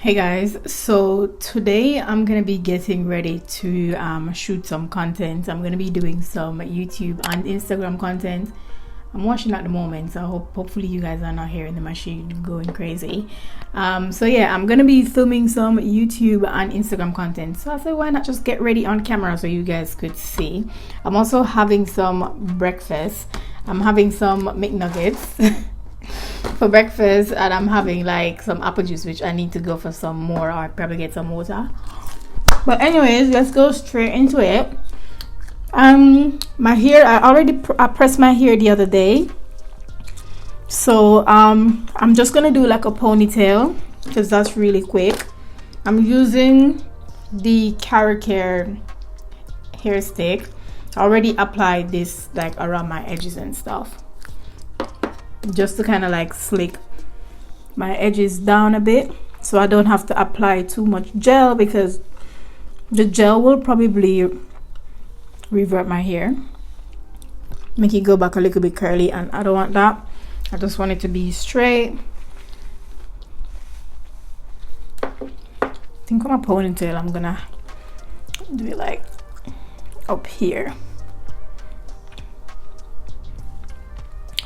Hey guys, so today I'm gonna be getting ready to shoot some content. I'm gonna be doing some YouTube and Instagram content. I'm watching at the moment, so hopefully you guys are not hearing the machine going crazy. So yeah, I'm gonna be filming some YouTube and Instagram content. So I said, why not just get ready on camera so you guys could see. I'm also having some breakfast. I'm having some McNuggets for breakfast, and I'm having like some apple juice, which I need to go for some more, or probably get some water. But anyways, let's go straight into it. My hair, I pressed my hair the other day, so I'm just gonna do like a ponytail because that's really quick. I'm using the Carrot Care hair stick. I already applied this like around my edges and stuff, just to kind of like slick my edges down a bit, so I don't have to apply too much gel, because the gel will probably revert my hair, make it go back a little bit curly, and I don't want that. I just want it to be straight. I think on my ponytail I'm gonna do it like up here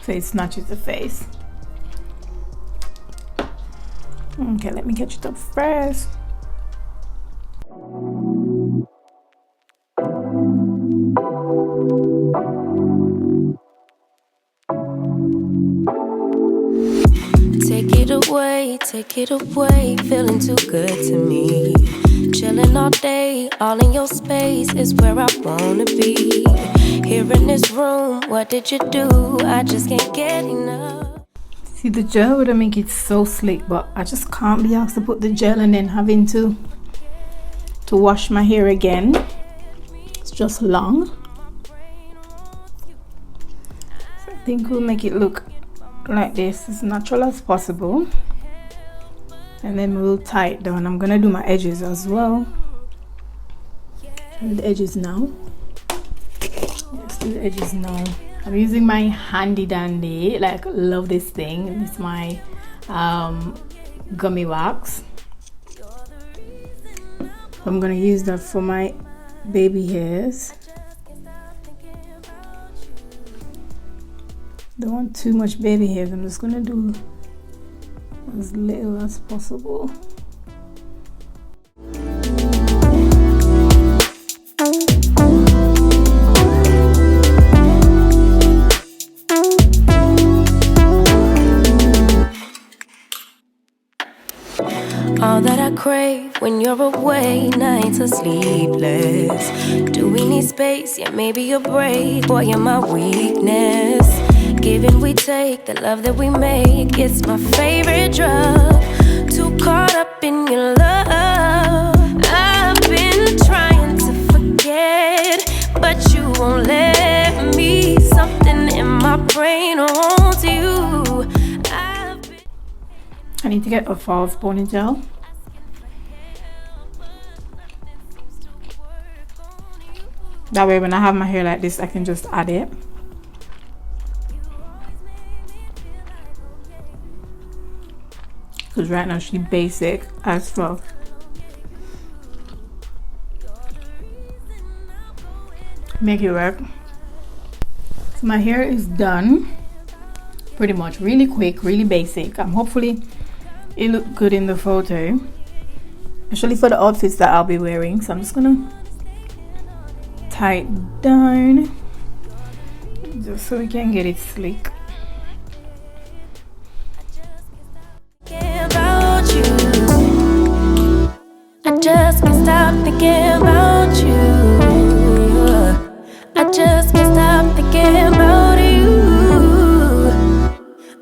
so it snatches the face. Okay, let me catch it up first. Take it away, feeling too good to me. Chilling all day, all in your space is where I wanna be. Here in this room, what did you do? I just can't get enough. See, the gel would make it so slick, but I just can't be asked to put the gel and then having to wash my hair again. It's just long. So I think we'll make it look like this, as natural as possible, and then we'll tie it down. I'm gonna do my edges as well. Do the edges now. Let's do the edges now. I'm using my handy dandy, like, love this thing. It's my gummy wax. I'm gonna use that for my baby hairs. Don't want too much baby hairs. I'm just gonna do as little as possible. All that I crave when you're away, nights are sleepless. Do we need space? Yeah, maybe a break. Boy, you're my weakness. Give and we take, the love that we make, it's my favorite drug. Too caught up in your love. I've been trying to forget, but you won't let me. Something in my brain wants you. I need to get a false ponytail. That way when I have my hair like this, I can just add it. Because right now she's basic as fuck. Make it work. So my hair is done. Pretty much, really quick, really basic. Hopefully it look good in the photo, especially for the outfits that I'll be wearing. So I'm just gonna tie it down just so we can get it slick. I just can't stop thinking about you. I just can't stop thinking about you.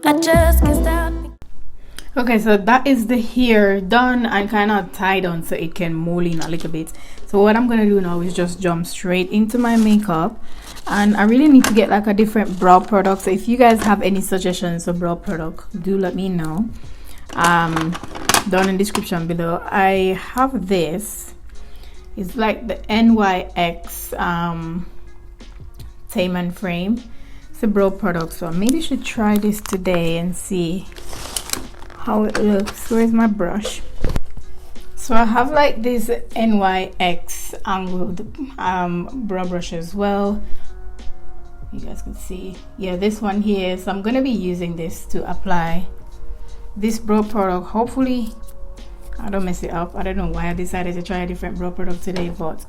I just can't stop. Okay, so that is the hair done and kind of tied on so it can mold in a little bit. So what I'm gonna do now is just jump straight into my makeup, and I really need to get like a different brow product. So if you guys have any suggestions for brow product, do let me know down in the description below. I have this. It's like the NYX Tame and Frame. It's a brow product, so maybe I should try this today and see how it looks. Where's my brush? So I have like this NYX angled brow brush as well. You guys can see, yeah, this one here. So I'm gonna be using this to apply this brow product. Hopefully I don't mess it up. I don't know why I decided to try a different brow product today, but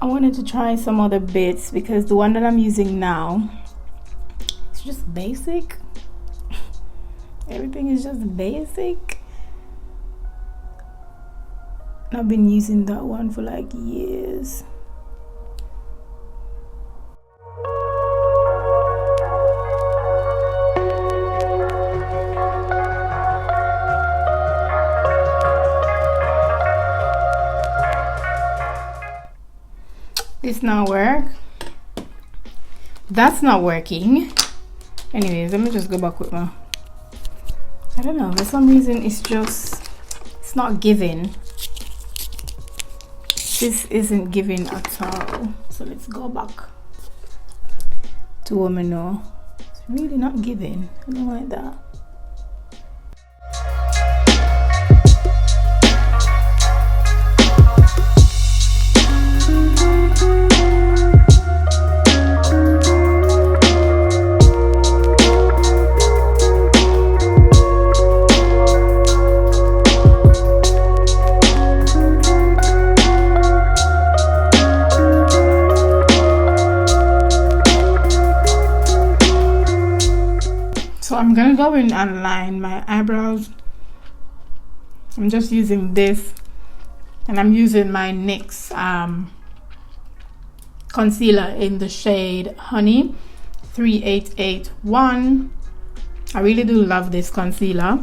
I wanted to try some other bits because the one that I'm using now, it's just basic. Everything is just basic. I've been using that one for like years. This not work. That's not working. Anyways, let me just go back with my, I don't know, for some reason it's not giving. This isn't giving at all. So let's go back to what I know. It's really not giving. I don't like that. So I'm gonna go in and line my eyebrows. I'm just using this, and I'm using my NYX concealer in the shade Honey 3881. I really do love this concealer.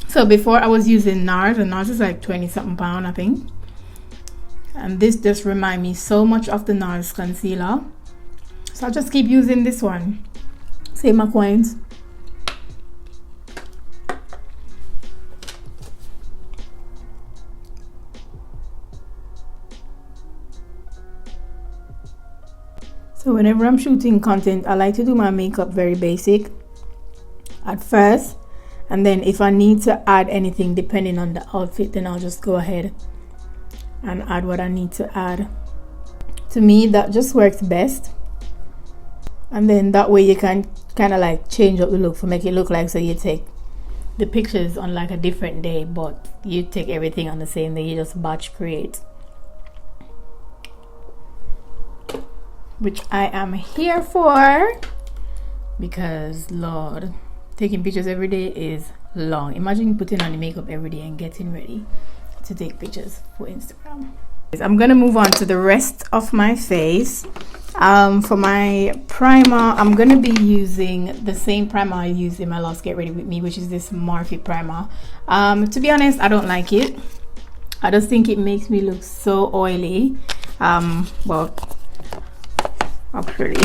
So before I was using NARS, and NARS is like 20 something pound, I think, and this just reminds me so much of the NARS concealer, so I'll just keep using this one. Save my coins. So whenever I'm shooting content, I like to do my makeup very basic at first, and then if I need to add anything depending on the outfit, then I'll just go ahead and add what I need to add. To me, that just works best, and then that way you can kind of like change up the look, for make it look like so you take the pictures on like a different day, but you take everything on the same day. You just batch create, which I am here for, because Lord, taking pictures every day is long. Imagine putting on the makeup every day and getting ready to take pictures for Instagram. I'm gonna move on to the rest of my face. For my primer, I'm gonna be using the same primer I used in my last Get Ready With Me, which is this Morphe primer. To be honest, I don't like it. I just think it makes me look so oily. Well, actually,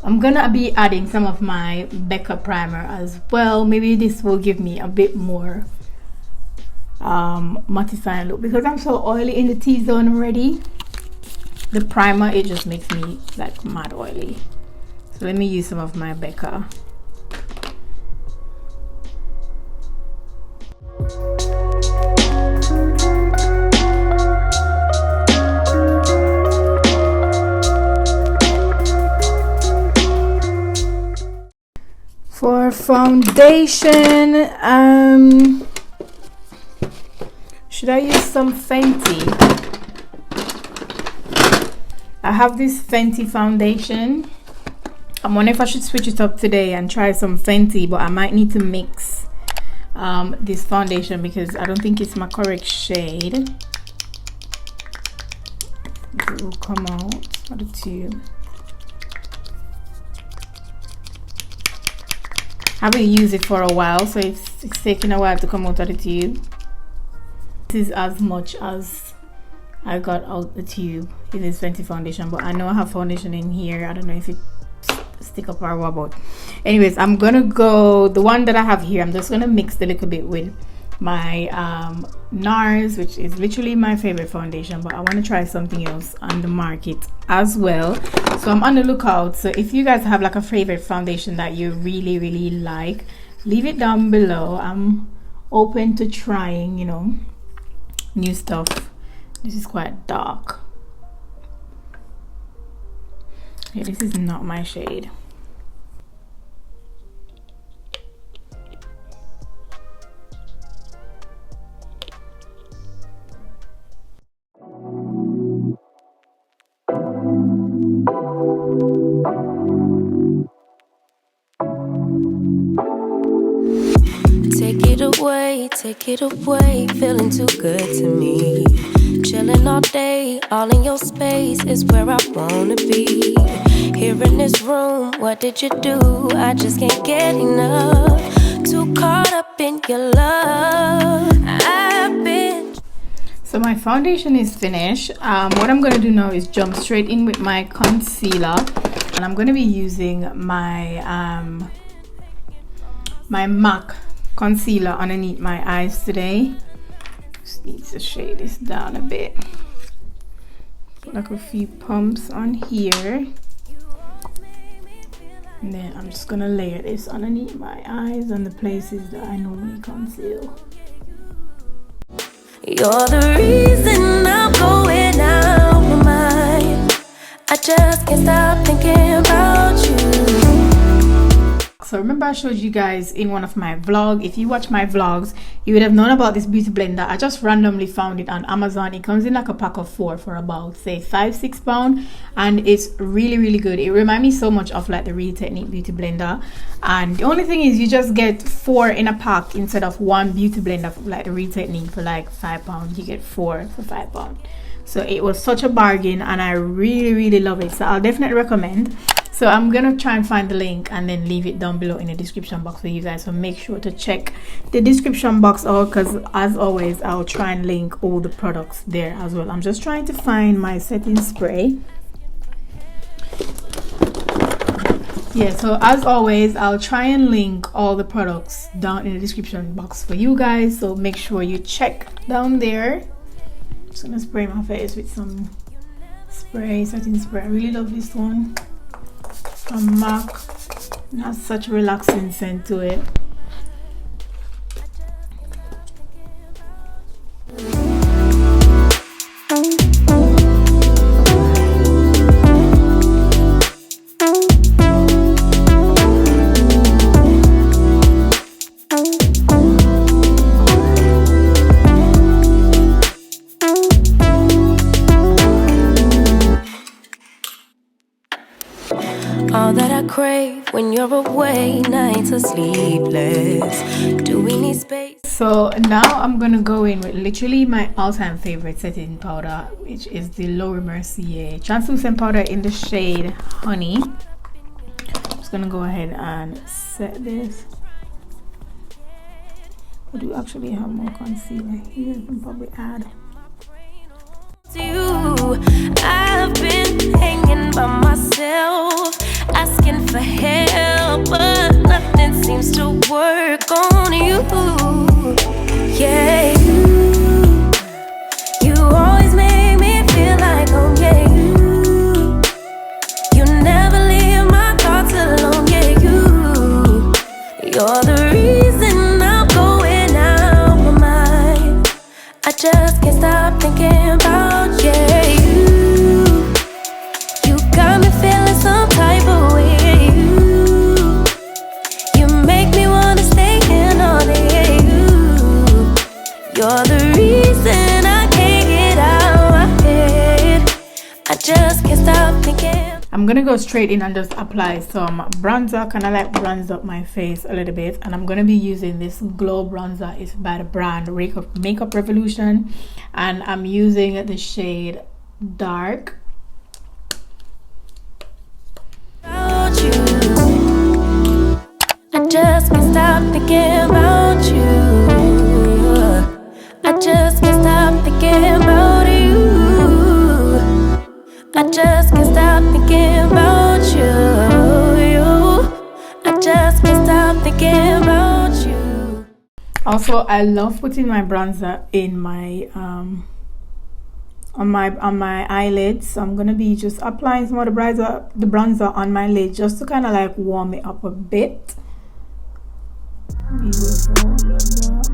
I'm gonna be adding some of my Becca primer as well. Maybe this will give me a bit more mattifying look, because I'm so oily in the T-zone already. The primer, it just makes me like mad oily. So let me use some of my Becca. For foundation, should I use some Fenty? I have this Fenty foundation. I'm wondering if I should switch it up today and try some Fenty, but I might need to mix this foundation because I don't think it's my correct shade. It will come out of the tube. I haven't used it for a while, so it's taking a while to come out of the tube. This is as much as I got out the tube. It is Fenty foundation, but I know I have foundation in here. I don't know if it stick up or what about. Anyways, I'm gonna go, the one that I have here, I'm just gonna mix a little bit with my NARS, which is literally my favorite foundation, but I want to try something else on the market as well. So I'm on the lookout. So if you guys have like a favorite foundation that you really like, leave it down below. I'm open to trying, you know, new stuff. This is quite dark. Yeah, this is not my shade. Take it away, feeling too good to me. Chilling all day, all in your space is where I wanna be. Here in this room, what did you do? I just can't get enough. Too caught up in your love. I've been. So my foundation is finished. What I'm gonna do now is jump straight in with my concealer, and I'm gonna be using my my MAC concealer underneath my eyes today. Just needs to shade this down a bit. Put like a few pumps on here, and then I'm just gonna layer this underneath my eyes and the places that I normally conceal. You're the reason I'm going out my mind. I just can't stop thinking about you. So remember I showed you guys in one of my vlogs, if you watch my vlogs, you would have known about this beauty blender. I just randomly found it on Amazon. It comes in like a pack of 4 for about say £5-6, and it's really good. It reminds me so much of like the Real Technique beauty blender, and the only thing is you just get 4 in a pack instead of 1 beauty blender for like the Real Technique for like £5. You get 4 for £5. So it was such a bargain, and I really love it. So I'll definitely recommend. So I'm gonna try and find the link and then leave it down below in the description box for you guys, so make sure to check the description box out, because as always I'll try and link all the products there as well. I'm just trying to find my setting spray. Yeah, so as always I'll try and link all the products down in the description box for you guys, so make sure you check down there. I'm just gonna spray my face with some spray, setting spray. I really love this one from MAC. It has such a relaxing scent to it. All that I crave when you're away, nights are sleepless. Do we need space? So now I'm gonna go in with literally my all-time favorite setting powder, which is the Laura Mercier translucent powder in the shade Honey. I'm just gonna go ahead and set this. I do actually have more concealer here. I can probably add. You, I've been hanging by myself, asking for help, but nothing seems to work on you. Yeah, you always make me feel like home. Yeah, you never leave my thoughts alone. Yeah, you're the reason I'm going out my mind. I just can't stop thinking about you. You got me feeling some type of way. You make me wanna stay in all day. You're the reason I can't get out my head. I just can't stop thinking. I'm gonna go straight in and just apply some bronzer, kind of like bronze up my face a little bit, and I'm gonna be using this glow bronzer. It's by the brand Makeup Revolution, and I'm using the shade Dark. About you, I just can't stop thinking about you. I just can't stop thinking about you. I just can't stop thinking about you. I just can't stop thinking about you. Also, I love putting my bronzer in my on my eyelids. So I'm gonna be just applying some of the bronzer on my lid, just to kind of like warm it up a bit. Beautiful, love that.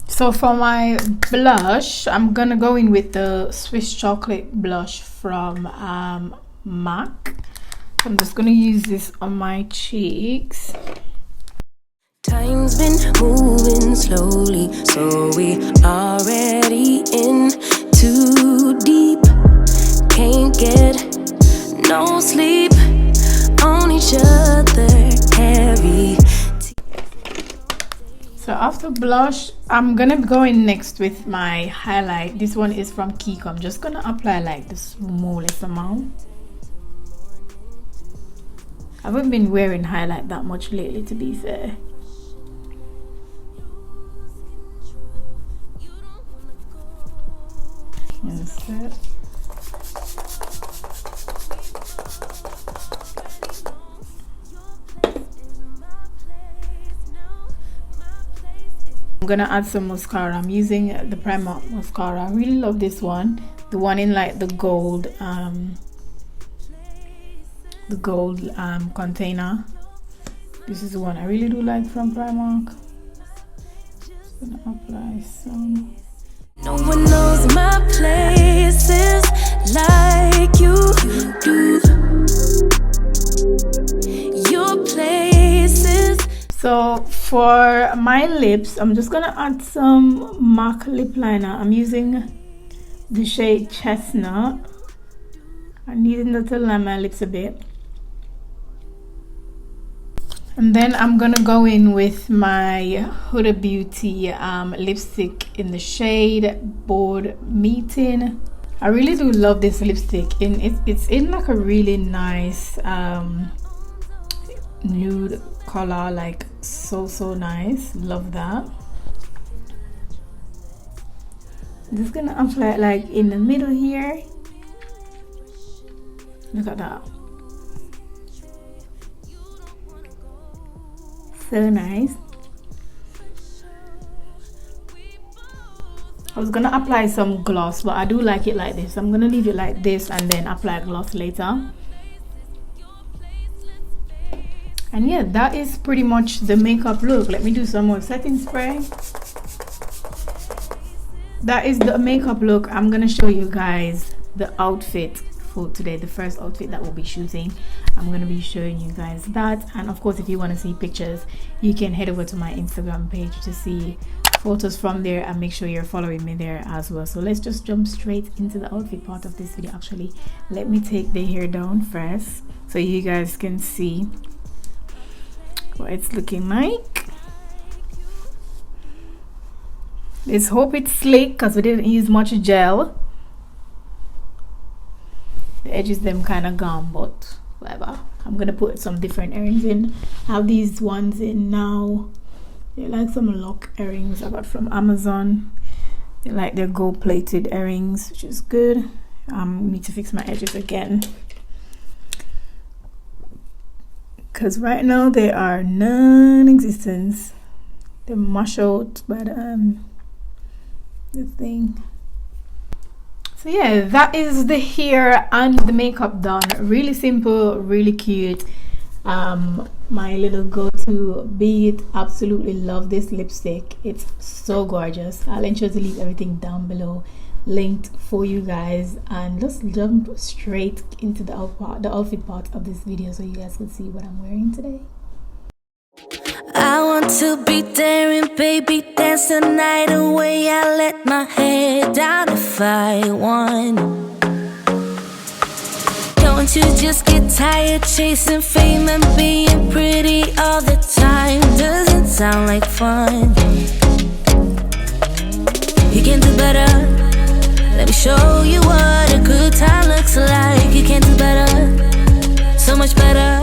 So for my blush, I'm gonna go in with the Swiss chocolate blush from MAC. So I'm just gonna use this on my cheeks. Time's been moving slowly, so we already in too deep. Can't get no sleep on each other, heavy. So after blush, I'm gonna go in next with my highlight. This one is from Kiko. I'm just gonna apply like the smallest amount. I haven't been wearing highlight that much lately, to be fair. That's it. I'm gonna add some mascara. I'm using the Primark mascara. I really love this one, the one in like the gold container. This is the one I really do like from Primark. Just gonna apply some. No one knows my places like you do. Your places. So for my lips, I'm just gonna add some MAC lip liner. I'm using the shade Chestnut. I'm using that to line my lips a bit. And then I'm gonna go in with my Huda Beauty lipstick in the shade Board Meeting. I really do love this lipstick. It's in like a really nice nude color, like so nice. Love that. I'm just gonna apply it like in the middle here. Look at that. So nice. I was gonna apply some gloss, but I do like it like this. I'm gonna leave it like this and then apply gloss later. And yeah, that is pretty much the makeup look. Let me do some more setting spray. That is the makeup look. I'm gonna show you guys the outfit for today, the first outfit that we'll be shooting. I'm gonna be showing you guys that, and of course if you want to see pictures, you can head over to my Instagram page to see photos from there, and make sure you're following me there as well. So let's just jump straight into the outfit part of this video. Actually, let me take the hair down first so you guys can see what it's looking like. Let's hope it's slick because we didn't use much gel. The edges them kind of gone, but whatever. I'm gonna put some different earrings in. I have these ones in now. They're like some lock earrings I got from Amazon. They're like they're gold plated earrings, which is good. Need to fix my edges again because right now they are non-existent. They're mashed out by the thing. So yeah, that is the hair and the makeup done. Really simple, really cute. My little go-to bead. Absolutely love this lipstick. It's so gorgeous. I'll ensure to leave everything down below linked for you guys, and let's jump straight into the outfit part of this video so you guys can see what I'm wearing today. I want to be daring, baby, dance the night away. I let my head down if I want. Don't you just get tired chasing fame and being pretty all the time? Doesn't sound like fun. You can do better. Let me show you what a good time looks like. You can do better, so much better.